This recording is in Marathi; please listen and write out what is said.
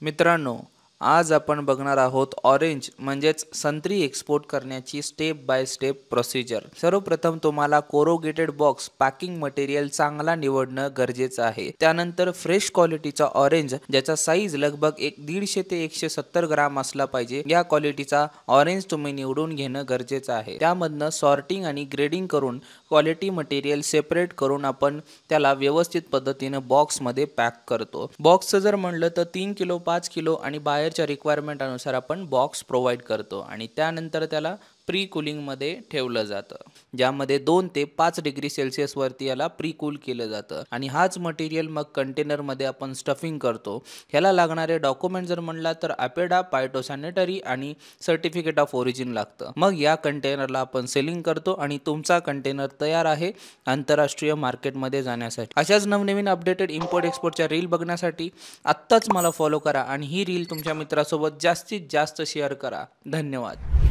मित्रांनो, आज आपण बघणार आहोत ऑरेंज म्हणजेच संत्री एक्सपोर्ट करण्याची स्टेप बाय स्टेप प्रोसिजर। सर्वप्रथम तुम्हाला कोरोगेटेड बॉक्स पॅकिंग मटेरियल चांगला निवडणं गरजेचं आहे। त्यानंतर फ्रेश क्वालिटीचा ऑरेंज ज्याचा साईज लगभग 150 ते 170 ग्राम असला पाहिजे, या क्वालिटीचा ऑरेंज तुम्ही निवडून घेणं गरजेचं आहे। त्यामधनं सॉर्टिंग आणि ग्रेडिंग करून क्वालिटी मटेरियल सेपरेट करून आपण त्याला व्यवस्थित पद्धतीने बॉक्स मध्ये पॅक करतो। बॉक्सचं जर म्हणलं तर 3 किलो 5 किलो आणि बाहेरच्या रिक्वायरमेंट अनुसार आपण बॉक्स प्रोव्हाइड करतो आणि त्यानंतर त्याला प्री कूलिंग मध्ये ठेवलं जातं, ज्यामध्ये 2 ते 5 डिग्री सेल्सिअस वरती याला प्री कूल केलं जातं आणि हाच मटेरियल मग कंटेनर मध्ये आपण स्टफिंग करतो। ह्याला लागणारे डॉक्युमेंट जर म्हणला तर अपेडा, फायटोसॅनिटरी आणि सर्टिफिकेट ऑफ ओरिजिन लागतं। मग या कंटेनरला आपण सेलिंग करतो आणि तुमचा कंटेनर तयार आहे आंतरराष्ट्रीय मार्केटमध्ये जाण्यासाठी। अशाच नवनवीन अपडेटेड इम्पोर्ट एक्सपोर्टच्या रील बघण्यासाठी आत्ताच मला फॉलो करा आणि ही रील तुमच्या मित्रासोबत जास्तीत जास्त शेअर करा। धन्यवाद।